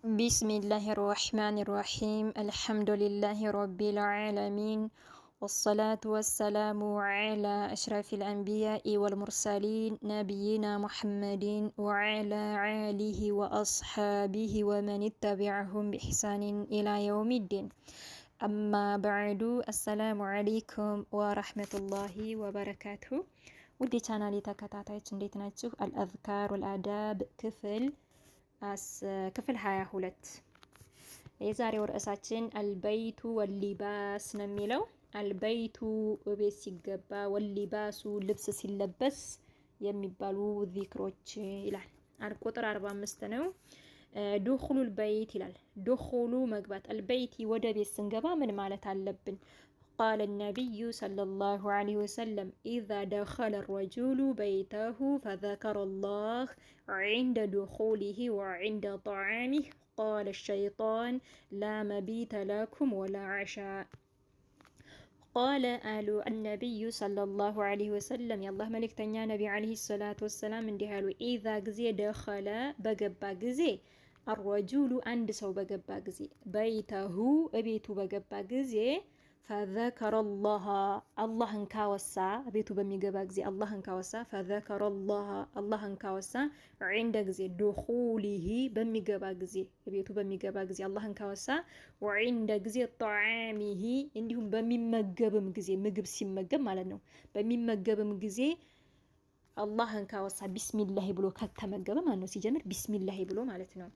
بسم الله الرحمن الرحيم الحمد لله رب العالمين والصلاة والسلام على أشرف الأنبياء والمرسلين نبينا محمد وعلى آله وأصحابه ومن اتبعهم بإحسان إلى يوم الدين أما بعد السلام عليكم ورحمة الله وبركاته ودي ቻናሌ ተከታታዮች እንዴት ናችሁ? አልአዝካር ወልአዳብ ክፍል 22 የዛሬው ርዕሳችን አልበይቱ ወሊባስ ነው የሚለው። አልበይቱ ቤት ሲገባ ወሊባሱ ልብስ ሲለበስ የሚባሉ ዚክሮች ይላል። ቁጥር 45 ነው። ዱኹሉል በይት ይላል። ዱኹሉ መግባት፣ አልበይቲ ወደ ቤት ስንገባ ምን ማለት አለብን? قال النبي صلى الله عليه وسلم إذا دخل الرجل بيته فذكر الله عند دخوله وعند طعامه قال الشيطان لا مبيت لكم ولا عشاء. قال آل النبي صلى الله عليه وسلم يا الله ملك تنيا نبي عليه الصلاة والسلام اندهالو إذا جزي دخل بجبا جزي الرجل عند سو بجبا جزي بيته بيته بجبا جزي فذكر الله كاوسا بيتو بميجبا غزي الله كاوسا فذكر الله كاوسا عند غزي دخوله بميجبا غزي بيتو بميجبا غزي الله كاوسا وعند غزي طعامه እንዲሁም በሚመገብም ጊዜ ምግብ ሲመገብ ማለት ነው። በሚመገብም ጊዜ አላህን ካወሳ ቢስሚላህ ብሎ ከተመገበ ማለት ነው። ሲጀምር ቢስሚላህ ብሎ ማለት ነው።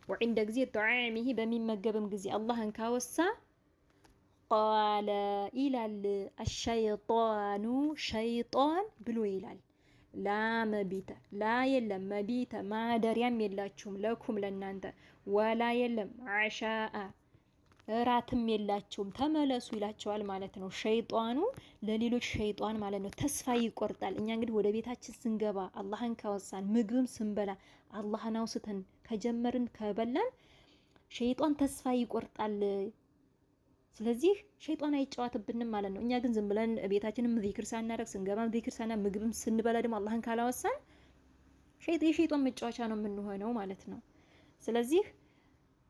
وعند غزي طعامه በሚመገብም ጊዜ አላህን ካወሳ ቃለ ይላል አሸይጣኑ ሸይጣን ብሎ ይላል ላ መቢተ ላ የለም መቢተ ማደሪያም የላችሁም ለኩም ለናንተ ወላ የለም አሻአ እራትም የላችሁም ተመለሱ ይላቸዋል ማለት ነው። ሸይጣኑ ለሌሎች ሸይጣን ማለት ነው ተስፋ ይቆርጣል። እኛ እንግዲህ ወደ ቤታችን ስንገባ አላህን ካወሳን ምግብም ስንበላ አላህን አውስተን ከጀመርን ከበላን ሸይጣን ተስፋ ይቆርጣል። ስለዚህ ሸይጣን አይጫወትብንም ማለት ነው። እኛ ግን ዝም ብለን ቤታችንም ዚክር ሳናረግ ስንገባ ዚክር ሳና ምግብም ስንበላ ደግሞ አላህን ካላወሳን የሸይጣን መጫወቻ ነው የምንሆነው ማለት ነው። ስለዚህ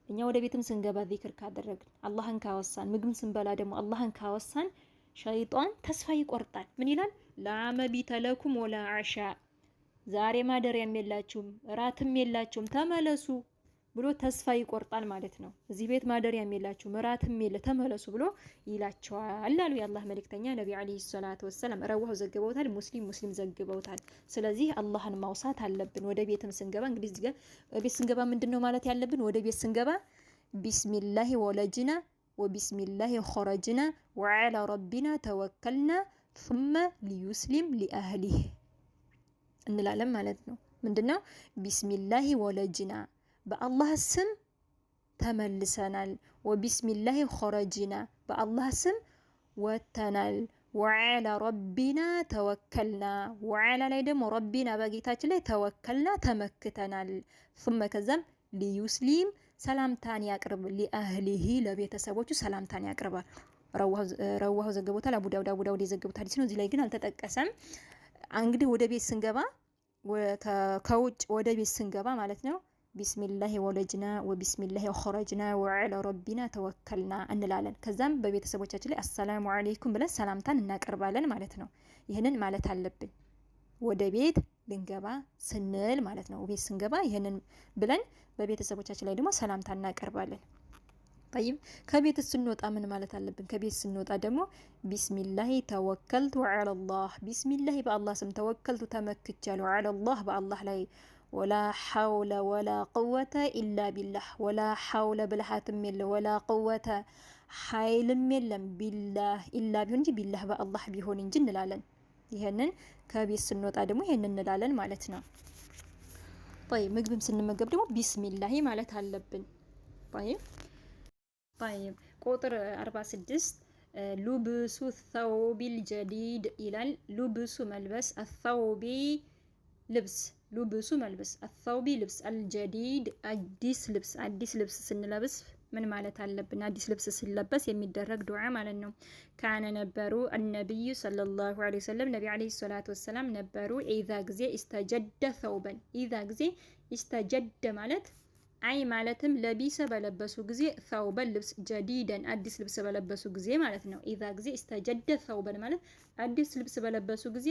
እኛ ወደ ቤትም ስንገባ ዚክር ካደረግን አላህን ካወሳን ምግብም ስንበላ ደግሞ አላህን ካወሳን ሸይጣን ተስፋ ይቆርጣል። ምን ይላል? ላመቢተ ለኩም ወላ አሻ ዛሬ ማደሪያም የላችሁም እራትም የላችሁም ተመለሱ ብሎ ተስፋ ይቆርጣል ማለት ነው። እዚህ ቤት ማደሪያም የላችሁም እራትም የለ ተመለሱ ብሎ ይላቸዋል አሉ የአላህ መልእክተኛ ነቢ አለይሂ ሰላቱ ወሰላም። ረዋሁ ዘግበውታል፣ ሙስሊም ዘግበውታል። ስለዚህ አላህን ማውሳት አለብን ወደ ቤትም ስንገባ። እንግዲህ እዚህ ጋር ቤት ስንገባ ምንድነው ማለት ያለብን? ወደ ቤት ስንገባ ቢስሚላሂ ወለጅና ወቢስሚላሂ ኸረጅና ወዐላ ረቢና ተወከልና ثم ሊዩስሊም ሊአህሊህ እንላለን ማለት ነው። ምንድነው? ቢስሚላሂ ወለጅና በአላህ ስም ተመልሰናል። ወቢስሚላሂ ኸረጅና በአላህ ስም ወተናል። ወዐላ ረቢና ተወከልና ወዐላ ላይ ደግሞ ረቢና በጌታችን ላይ ተወከልና ተመክተናል። ثم ከዛም ሊዩስሊም ሰላምታን ያቅርብ ሊአህሊሂ ለቤተሰቦቹ ሰላምታን ያቅርባል። ረዋሁ ዘግቦታል። አቡ ዳውድ የዘገቡት ሐዲስ ነው። እዚህ ላይ ግን አልተጠቀሰም። እንግዲህ ወደ ቤት ስንገባ ከውጭ ወደ ቤት ስንገባ ማለት ነው ቢስሚላሂ ወለጅና ወቢስሚላሂ ኸረጅና ወዐላ ረቢና ተወከልና እንላለን። ከዛም በቤተሰቦቻችን ላይ አሰላሙ አለይኩም ብለን ሰላምታን እናቀርባለን ማለት ነው። ይህንን ማለት አለብን ወደ ቤት ልንገባ ስንል ማለት ነው። ቤት ስንገባ ይህንን ብለን በቤተሰቦቻችን ላይ ደግሞ ሰላምታ እናቀርባለን። طيب ከቤት ስንወጣ ምን ማለት አለብን? ከቤት ስንወጣ ደግሞ ቢስሚላሂ ተወከልቱ ዐለላህ ቢስሚላሂ በአላህ ስም ተወከልቱ ተመክቻለሁ ዐለላህ በአላህ ላይ ወላ ሐውለ ወላ ቁወተ ኢላ ቢላህ ወላ ሐውለ ብልሃትም የለ ወላ ቁወተ ኃይልም የለም ቢላህ ኢላ ቢሆን እንጂ ቢላህ በአላህ ቢሆን እንጂ እንላለን። ይሄንን ከቤት ስንወጣ ደግሞ ይሄንን እንላለን ማለት ነው። طيب ምግብም ስንመገብ ደግሞ ቢስሚላሂ ማለት አለብን። طيب ቁጥር 46 ሉብሱ ተውቢል ጀዲድ ይላል። ሉብሱ መልበስ አተውቢ ልብስ ሉብሱ መልበስ አተውቢ ልብስ አልጀዲድ አዲስ ልብስ ስንለብስ ምን ማለት አለብን? አዲስ ልብስ ሲለበስ የሚደረግ ዱዓ ማለት ነው። ካነ ነበሩ النبي صلى الله عليه وسلم ነብዩ አለይሂ ሰላቱ ወሰለም ነበሩ ኢዛ ጊዜ ኢስተጀደ ተውበን ኢዛ ጊዜ ኢስተጀደ ማለት አይ ማለትም ለቢሰ በለበሱ ጊዜ ተውበን ልብስ ጀዲደን አዲስ ልብስ በለበሱ ጊዜ ማለት ነው። ኢዛ ጊዜ እስተጀደ ተውበን ማለት አዲስ ልብስ በለበሱ ጊዜ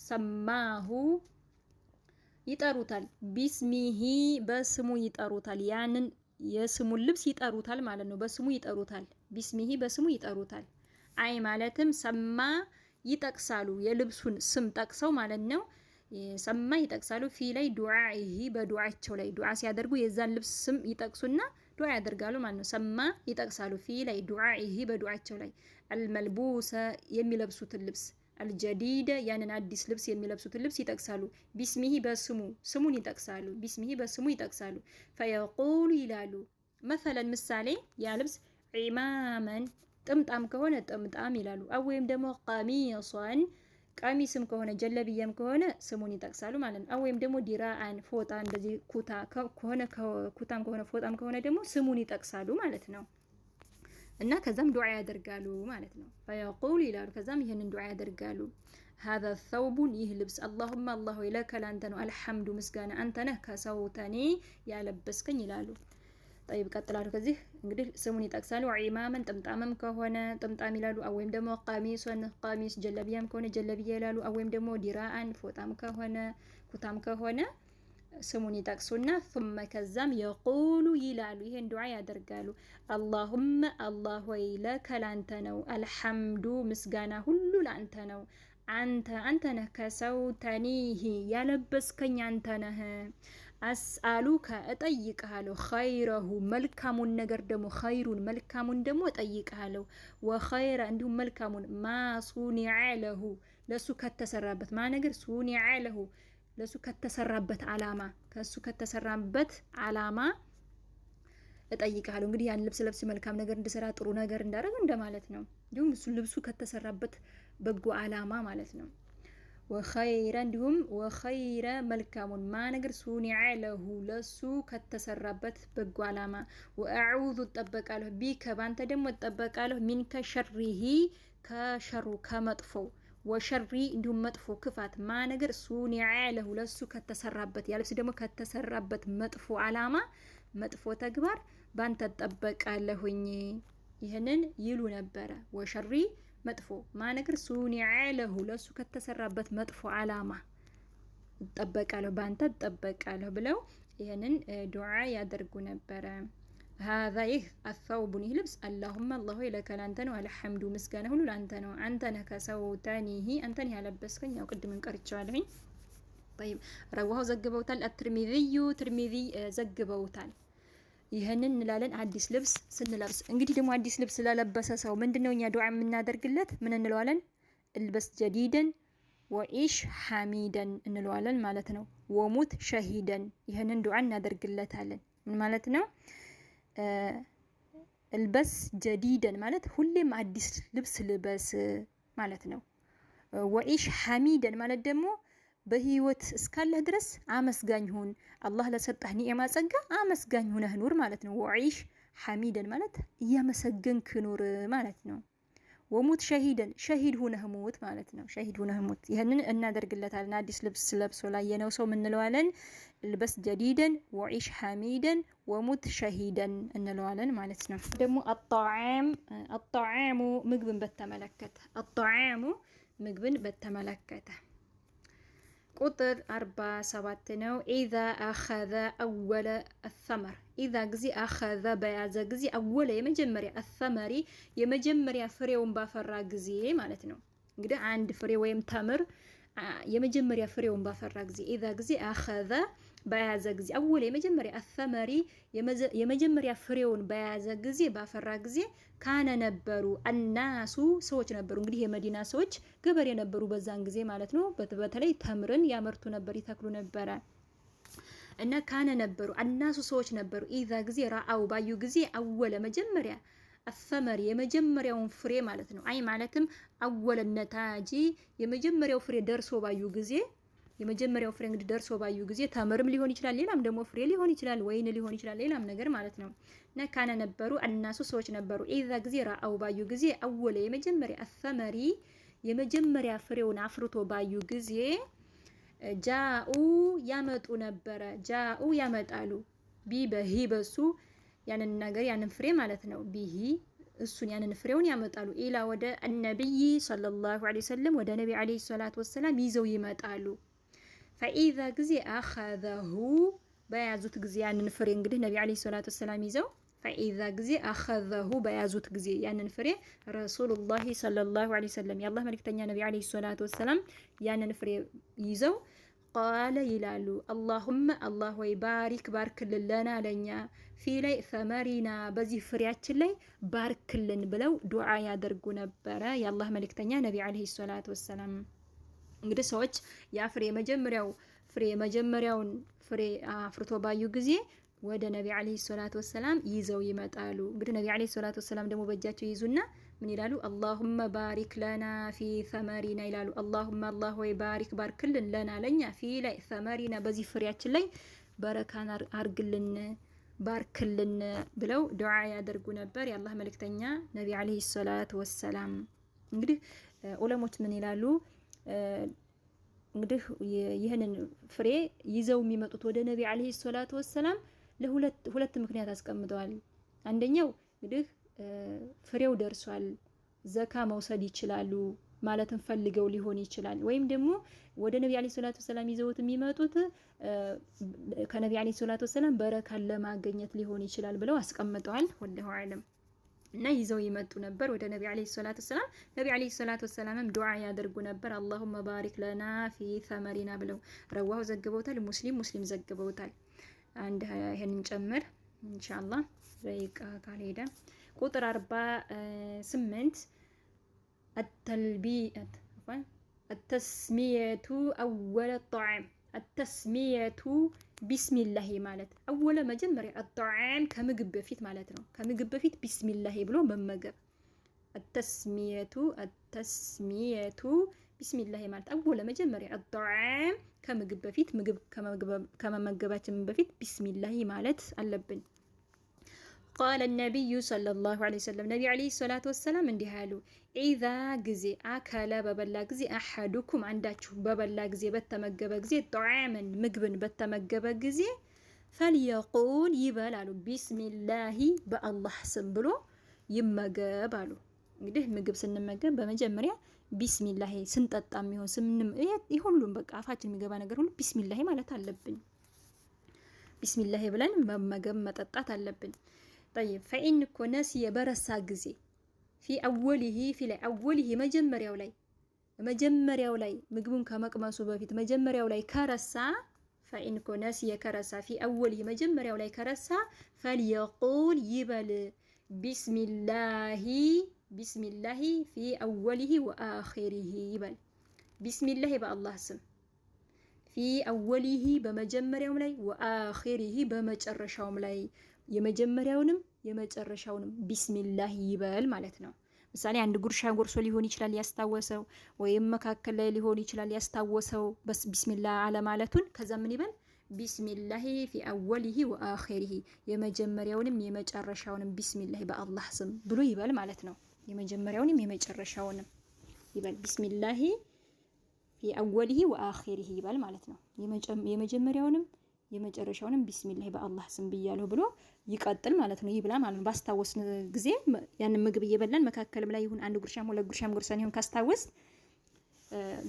ሰማሁ ይጠሩታል። ቢስሚሂ በስሙ ይጠሩታል። ያንን የስሙን ልብስ ይጠሩታል ማለት ነው። በስሙ ይጠሩታል። ቢስሚሂ በስሙ ይጠሩታል። አይ ማለትም ሰማ ይጠቅሳሉ። የልብሱን ስም ጠቅሰው ማለት ነው። ሰማ ይጠቅሳሉ። ፊ ላይ ዱዓኢሂ በዱዓቸው ላይ ዱዓ ሲያደርጉ የዛን ልብስ ስም ይጠቅሱና ዱዓ ያደርጋሉ ማለት ነው። ሰማ ይጠቅሳሉ። ፊ ላይ ዱዓኢሂ በዱዓቸው ላይ አልመልቡሰ የሚለብሱትን ልብስ አልጀዲደ ያንን አዲስ ልብስ የሚለብሱትን ልብስ ይጠቅሳሉ። ቢስሚሂ በስሙ ስሙን ይጠቅሳሉ። ቢስሚሂ በስሙ ይጠቅሳሉ። ፈየቁሉ ይላሉ። መሰለን ምሳሌ ያ ልብስ ዒማመን ጥምጣም ከሆነ ጥምጣም ይላሉ። ወይም ደግሞ ቀሚሶን ቀሚስም ከሆነ ጀለብያም ከሆነ ስሙን ይጠቅሳሉ ማለት ነው። ወይም ደግሞ ዲራአን ፎጣ እንደዚህ ኩታ ከሆነ ኩታም ከሆነ ፎጣም ከሆነ ደግሞ ስሙን ይጠቅሳሉ ማለት ነው። እና ከዛም ዱዓ ያደርጋሉ ማለት ነው። ፈየቁሉ ይላሉ። ከዛም ይህንን ዱዓ ያደርጋሉ። ሀዛ ሰውቡን ይህ ልብስ አላሁመ አላህ ወይ ለከ ላንተ ነው አልሐምዱ ምስጋና አንተ ነህ ከሰውተኒ ያለበስከኝ ይላሉ። ጠይብ ቀጥላሉ። ከዚህ እንግዲህ ስሙን ይጠቅሳሉ። ዒማመን ጥምጣምም ከሆነ ጥምጣም ይላሉ። ወይም ደግሞ ቀሚሶን ቀሚስ ጀለቢያም ከሆነ ጀለቢያ ይላሉ። ወይም ደግሞ ዲራአን ፎጣም ከሆነ ኩታም ከሆነ ስሙን ይጠቅሱና ثم ከዛም የቁሉ ይላሉ። ይሄን ዱዓ ያደርጋሉ። አላሁመ አላህ ወይ ለከ ላንተ ነው አልሐምዱ ምስጋና ሁሉ ላንተ ነው አንተ ነህ ከሰውተኒሂ ያለበስከኝ አንተ ነህ አስአሉከ እጠይቅሃለሁ ኸይረሁ መልካሙን ነገር ደግሞ ኸይሩን መልካሙን ደግሞ እጠይቅሃለሁ ወኸይረ እንዲሁም መልካሙን ማ ሱኒዐ ለሁ ለሱ ከተሰራበት ማ ነገር ሱኒዐ ለሁ ለሱ ከተሰራበት አላማ ከሱ ከተሰራበት አላማ እጠይቅሃለሁ። እንግዲህ ያን ልብስ ለብስ መልካም ነገር እንድሰራ ጥሩ ነገር እንዳደረግ እንደማለት ነው። እንዲሁም እሱ ልብሱ ከተሰራበት በጎ አላማ ማለት ነው። ወኸይረ እንዲሁም ወኸይረ መልካሙን ማ ነገር ሱኒዐ ለሁ ለሱ ከተሰራበት በጎ አላማ ወአዑዙ እጠበቃለሁ ቢከ ባንተ ደግሞ እጠበቃለሁ ሚንከ ሸሪሂ ከሸሩ ከመጥፎው ወሸሪ እንዲሁም መጥፎ ክፋት ማ ነገር ሱኒዐ ለሁ ለሱ ከተሰራበት ያልብስ ደግሞ ከተሰራበት መጥፎ አላማ መጥፎ ተግባር ባንተ እጠበቃለሁኝ። ይህንን ይሉ ነበረ። ወሸሪ መጥፎ ማ ነገር ሱኒዐ ለሁ ለሱ ከተሰራበት መጥፎ አላማ እጠበቃለሁ ባንተ እጠበቃለሁ ብለው ይህንን ዱዓ ያደርጉ ነበረ። هذا ይህ አሰውቡን ይህ ልብስ አላሁመ አላህ ሆይ ለከ ላንተ ነው አልሐምዱ ምስጋና ሁሉ ላንተ ነው አንተ ነህ ከሰውተኒሂ አንተን ያለበስከኝ ያው ቅድምን ቀርቻለሁኝ። طيب ረዋሁ ዘግበውታል። አትርሚዚዩ ትርሚዚ ዘግበውታል። ይህንን እንላለን አዲስ ልብስ ስንለብስ። እንግዲህ ደግሞ አዲስ ልብስ ስለለበሰ ሰው ምንድነው እኛ ዱዓ የምናደርግለት? ምን እንለዋለን? እልበስ ጀዲደን ወኢሽ ሐሚደን እንለዋለን ማለት ነው። ወሙት ሸሂደን ይህንን ዱዓ እናደርግለታለን። ምን ማለት ነው? እልበስ ጀዲደን ማለት ሁሌም አዲስ ልብስ ልበስ ማለት ነው። ወኢሽ ሐሚደን ማለት ደግሞ በህይወት እስካለህ ድረስ አመስጋኝ ሁን። አላህ ለሰጠህ ኒዕማ ጸጋ አመስጋኝ ሁነህ ኑር ማለት ነው። ወኢሽ ሐሚደን ማለት እያመሰገንክ ኑር ማለት ነው። ወሙት ሸሂደን ሸሂድ ሁነህ ሙት ማለት ነው። ሸሂድ ሁነህ ሙት። ይህንን እናደርግለታለን። አዲስ ልብስ ለብሶ ላየነው ሰው እንለዋለን ልበስ ጀዲደን ወኢሽ ሐሚደን ወሙት ሸሂደን እንለዋለን ማለት ነው። ደግሞ አጣዓሙ ምግብን በተመለከተ አጣዓሙ ምግብን በተመለከተ ቁጥር 47 ነው። ኢዛ አኸዘ አወለ አሰመር ኢዛ ጊዜ አኸዘ በያዘ ጊዜ አወለ የመጀመሪያ አሰመሪ የመጀመሪያ ፍሬውን ባፈራ ጊዜ ማለት ነው። እንግዲህ አንድ ፍሬ ወይም ተምር የመጀመሪያ ፍሬውን ባፈራ ጊዜ ኢዛ ጊዜ አኸዘ በያዘ ጊዜ አወለ የመጀመሪያ አሰመሪ የመጀመሪያ ፍሬውን በያዘ ጊዜ ባፈራ ጊዜ ካነ ነበሩ አናሱ ሰዎች ነበሩ። እንግዲህ የመዲና ሰዎች ገበሬ ነበሩ በዛን ጊዜ ማለት ነው። በተለይ ተምርን ያመርቱ ነበር ይተክሉ ነበረ። እና ካነ ነበሩ አናሱ ሰዎች ነበሩ ኢዛ ጊዜ ራአው ባዩ ጊዜ አወለ መጀመሪያ አሰመሪ የመጀመሪያውን ፍሬ ማለት ነው። አይ ማለትም አወለ ነታጂ የመጀመሪያው ፍሬ ደርሶ ባዩ ጊዜ የመጀመሪያው ፍሬ እንግዲህ ደርሶ ባዩ ጊዜ ተምርም ሊሆን ይችላል፣ ሌላም ደግሞ ፍሬ ሊሆን ይችላል፣ ወይን ሊሆን ይችላል፣ ሌላም ነገር ማለት ነው። ነካነ ነበሩ አናሱ ሰዎች ነበሩ ኢዛ ጊዜ ራአው ባዩ ጊዜ አወለ የመጀመሪያ አሰመሪ የመጀመሪያ ፍሬውን አፍርቶ ባዩ ጊዜ ጃኡ ያመጡ ነበረ። ጃኡ ያመጣሉ በሂ በሱ ያንን ነገር ያንን ፍሬ ማለት ነው። ቢሂ እሱን ያንን ፍሬውን ያመጣሉ ኢላ ወደ ነብይ ሰለላሁ ዐለይሂ ወሰለም ወደ ነብይ ዐለይሂ ሰላቱ ወሰላም ይዘው ይመጣሉ። ፈኢዛ ጊዜ አኸዘሁ በያዙት ጊዜ ያንን ፍሬ እንግዲህ ነብይ ዐለይሂ ሰላቱ ወሰላም ይዘው ፈኢዛ ጊዜ አኸዘሁ በያዙት ጊዜ ያንን ፍሬ ረሱሉላህ ሰለላሁ ዐለይሂ ወሰለም የአላህ መልእክተኛ ነብይ ዐለይሂ ሰላቱ ወሰላም ያንን ፍሬ ይዘው ቃለ ይላሉ አላሁመ አላህ ወይ ባሪክ ባርክልን ለና ለኛ ፊ ላይ ሰመሪና በዚህ ፍሬያችን ላይ ባርክልን ብለው ዱዓ ያደርጉ ነበረ የአላህ መልእክተኛ ነብይ ዐለይሂ ሰላቱ ወሰላም። እንግዲህ ሰዎች ያ ፍሬ መጀመሪያውን ፍሬ አፍርቶ ባዩ ጊዜ ወደ ነብይ ዐለይሂ ሰላቱ ወሰላም ይዘው ይመጣሉ። እንግዲህ ነብይ ዐለይሂ ሰላቱ ወሰላም ደግሞ በእጃቸው ይዙና ምን ይላሉ? አላሁመ ባሪክ ለና ፊ ሰመሪና ይላሉ። አላሁመ አላህ ወይ ባሪክ ባርክልን ለና ለኛ ፊ ላይ ሰመሪና በዚህ ፍሬያችን ላይ በረካን አርግልን ባርክልን ብለው ዱዓ ያደርጉ ነበር የአላህ መልእክተኛ ነብይ ዐለይሂ ሰላቱ ወሰላም። እንግዲህ ዑለሞች ምን ይላሉ? እንግዲህ ይህንን ፍሬ ይዘው የሚመጡት ወደ ነብይ ዐለይሂ ሰላቱ ወሰላም ለሁለት ምክንያት አስቀምጠዋል። አንደኛው እንግዲህ ፍሬው ደርሷል ዘካ መውሰድ ይችላሉ ማለትም ፈልገው ሊሆን ይችላል። ወይም ደግሞ ወደ ነብይ ዐለይሂ ሰላቱ ወሰላም ይዘውት የሚመጡት ከነብይ ዐለይሂ ሰላቱ ወሰላም በረካን ለማግኘት ሊሆን ይችላል ብለው አስቀምጠዋል። ወላሁ አለም እና ይዘው ይመጡ ነበር ወደ ነብይ ዐለይሂ ሰላቱ ወሰላም። ነብይ ዐለይሂ ሰላቱ ወሰላምም ዱዓ ያደርጉ ነበር አላሁመ ባሪክ ለና ፊ ሰመሪና ብለው ረዋሁ ዘግበውታል። ሙስሊም ዘግበውታል። አንድ ይሄንን ጨምር ኢንሻአላህ ደቂቃ ካልሄደ ቁጥር 48 التسمية أول الطعام التسمية بسم الله ማለት أول መጀመሪያ الطعام ከምግብ በፊት ማለት ነው። ከምግብ በፊት بسم الله ብሎ መመገብ التسمية بسم الله ማለት أول መጀመሪያ الطعام ከምግብ በፊት ምግብ ከመመገባችን በፊት بسم الله ማለት አለብን። قال النبي صلى الله عليه وسلم نبي عليه الصلاة والسلام እንዲህ አሉ إذا ጊዜ አከለ በበላ ጊዜ أحدكم አንዳችሁ በበላ ጊዜ በተመገበ ጊዜ طعاما ምግብን በተመገበ ጊዜ فليقول ይበል አሉ بسم الله በአላህ ስም ብሎ ይመገብ አሉ። እንግዲህ ምግብ ስንመገብ በመጀመሪያ ቢስሚላህ ስንጠጣም ይሁን ስምንም ይሁሉም በቃ አፋችን የሚገባ ነገር ሁሉ ቢስሚላህ ማለት አለብን። ቢስሚላህ ብለን መመገብ መጠጣት አለብን። طيب فإن كنسي برسا ጊዜ في أوله መጀመሪያው ላይ ምግቡን ከመቅመሱ በፊት መጀመሪያው ላይ ከረሳ فإن كنسي كرسا في أوله መጀመሪያው ላይ ከረሳ فليقول ይበል بسم الله في أوله وآخره ይበል بسم الله በአላህ ስም في أوله በመጀመሪያው ላይ وآخره በመጨረሻውም ላይ የመጀመሪያውንም የመጨረሻውንም ቢስሚላህ ይበል ማለት ነው። ምሳሌ አንድ ጉርሻ ጎርሶ ሊሆን ይችላል ያስታወሰው ወይም መካከል ላይ ሊሆን ይችላል ያስታወሰው በስ ቢስሚላህ አለ ማለቱን ከዛ ምን ይበል ቢስሚላህ في أوله وآخره የመጀመሪያውንም የመጨረሻውንም ቢስሚላህ በአላህ ስም ብሎ ይበል ማለት ነው። የመጀመሪያውንም የመጨረሻውንም ይበል ቢስሚላህ في أوله وآخره ይበል ማለት ነው። የመጀመሪያውንም የመጨረሻውንም ቢስሚላህ በአላህ ስም ብያለሁ ብሎ ይቀጥል ማለት ነው። ይብላ ማለት ነው። ባስታወስን ጊዜ ያን ምግብ እየበላን መካከልም ላይ ይሁን አንድ ጉርሻም ሁለት ጉርሻም ጉርሰን ይሁን ካስታወስ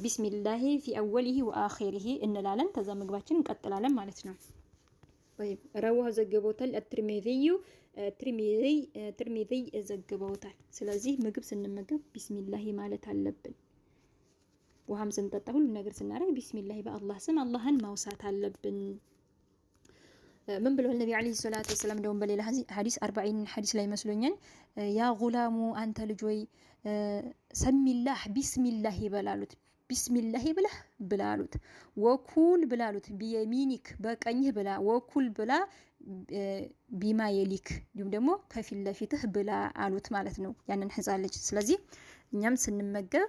ቢስሚላህ في أوله وآخره እንላለን። ከዛ ምግባችን እንቀጥላለን ማለት ነው። طيب رواه ዘግበውታል ትርሚዚ ዘግበውታል። ስለዚህ ምግብ ስንመገብ ቢስሚላህ ማለት አለብን። ውሃም ስንጠጣ ሁሉ ነገር ስናደርግ ቢስሚላህ በአላህ ስም አላህን ማውሳት አለብን። من بلو النبي عليه الصلاة والسلام دوم بليل حديث 40 حديث لا يمسلونين يا غلام أنت لجوي سمي الله بسم الله بلالوت بسم الله بلالوت وكل بلالوت بيمينك بقنيه بلا وكل بلا بما يليك يوم دمو كفيل لفيته بلا አሉት ማለት ነው ያንን ህፃን ልጅ። ስለዚህ እኛም ስንመገብ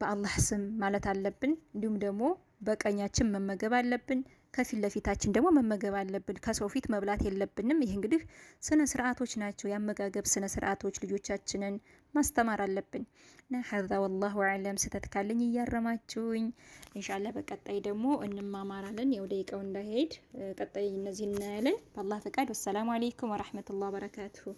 በአላህ ስም ማለት አለብን። እንዲሁም ደግሞ በቀኛችን መመገብ አለብን። ከፊት ለፊታችን ደግሞ መመገብ አለብን። ከሰው ፊት መብላት የለብንም። ይህ እንግዲህ ስነ ስርዓቶች ናቸው፣ የአመጋገብ ስነ ስርዓቶች። ልጆቻችንን ማስተማር አለብን። እና ሀዛ ወላሁ አዕለም። ስህተት ካለኝ እያረማችሁኝ። ኢንሻአላህ በቀጣይ ደግሞ እንማማራለን። ያው ደቂቃው እንዳይሄድ ቀጣይ እነዚህ እናያለን በአላህ ፈቃድ። ወሰላሙ አለይኩም ወራህመቱላሂ ወበረካቱሁ።